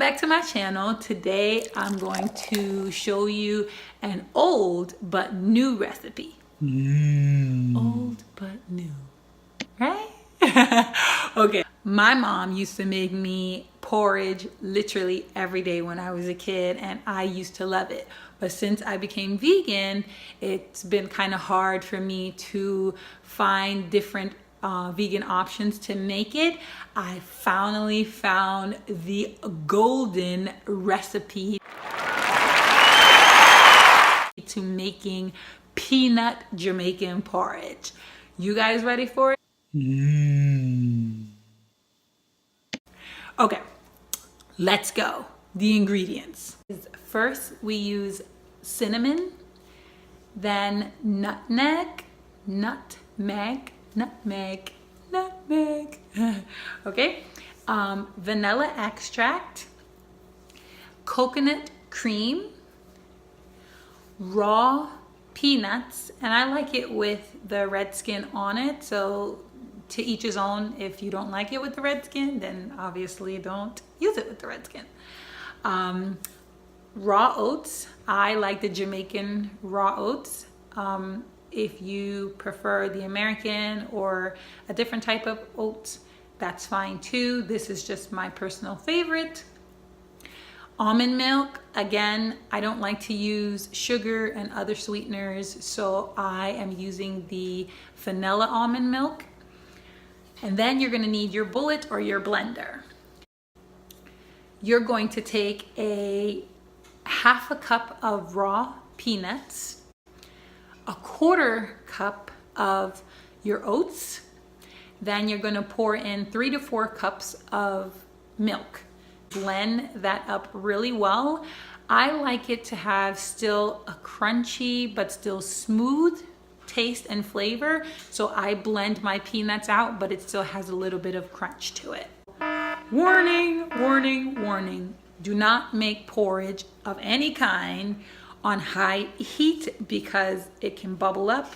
Back to my channel. Today I'm going to show you an old but new recipe. Old but new, right? Okay, my mom used to make me porridge literally every day when I was a kid, and I used to love it. But since I became vegan, it's been kind of hard for me to find different vegan options to make it. I finally found the golden recipe to making peanut Jamaican porridge. You guys ready for it? Okay, let's go. The ingredients. First, we use cinnamon, then nutmeg, okay, vanilla extract, coconut cream, raw peanuts, and I like it with the red skin on it, so to each his own. If you don't like it with the red skin, then obviously don't use it with the red skin. Raw oats. I like the Jamaican raw oats. If you prefer the American or a different type of oats, that's fine too. This is just my personal favorite. Almond milk. Again, I don't like to use sugar and other sweeteners, so I am using the vanilla almond milk. And then you're going to need your bullet or your blender. You're going to take a half a cup of raw peanuts, a quarter cup of your oats, then you're going to pour in 3 to 4 cups of milk. Blend that up really well. I like it to have still a crunchy but still smooth taste and flavor, so I blend my peanuts out, but it still has a little bit of crunch to it. Warning, warning, warning. Do not make porridge of any kind on high heat because it can bubble up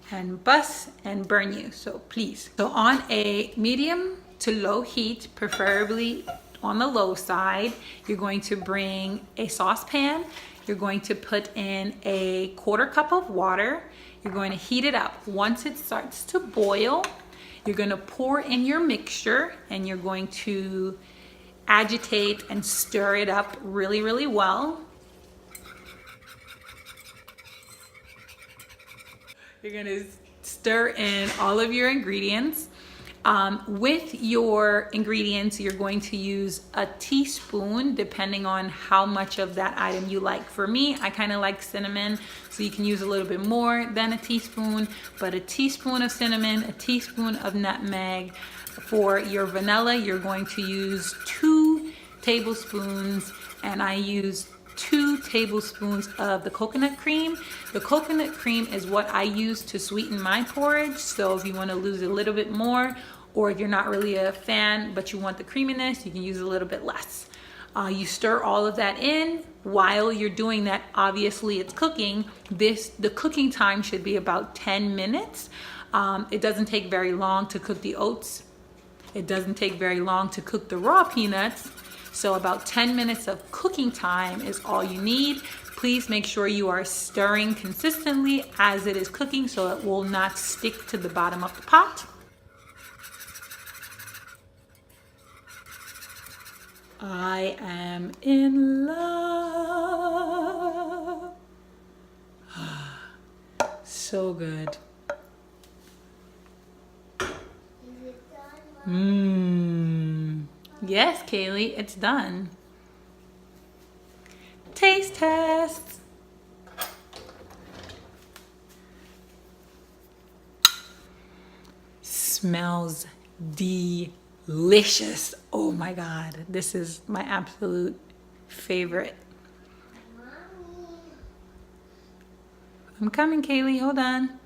and bust and burn you, so please. So on a medium to low heat, preferably on the low side, you're going to bring a saucepan. You're going to put in a quarter cup of water. You're going to heat it up. Once it starts to boil, you're going to pour in your mixture and you're going to agitate and stir it up really, really well. You're going to stir in all of your ingredients. With your ingredients, you're going to use a teaspoon depending on how much of that item you like. For me, I kind of like cinnamon, so you can use a little bit more than a teaspoon, but a teaspoon of cinnamon, a teaspoon of nutmeg. For your vanilla, you're going to use 2 tablespoons, and I use 2 tablespoons of the coconut cream. The coconut cream is what I use to sweeten my porridge, so if you want to lose a little bit more, or if you're not really a fan but you want the creaminess, you can use a little bit less. You stir all of that in. While you're doing that, obviously it's cooking. The cooking time should be about 10 minutes. It doesn't take very long to cook the oats. It doesn't take very long to cook the raw peanuts. So about 10 minutes of cooking time is all you need. Please make sure you are stirring consistently as it is cooking so it will not stick to the bottom of the pot. I am in love. So good. Yes, Kaylee, it's done. Taste test. Smells delicious. Oh my God, this is my absolute favorite. I'm coming, Kaylee, hold on.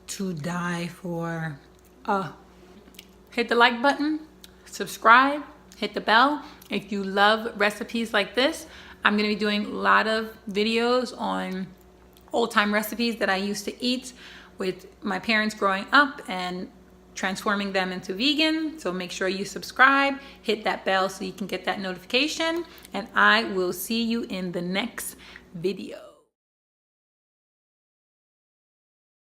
To die for. Hit the like button, subscribe, hit the bell. If you love recipes like this, I'm gonna be doing a lot of videos on old time recipes that I used to eat with my parents growing up and transforming them into vegan. So make sure you subscribe, hit that bell so you can get that notification, and I will see you in the next video.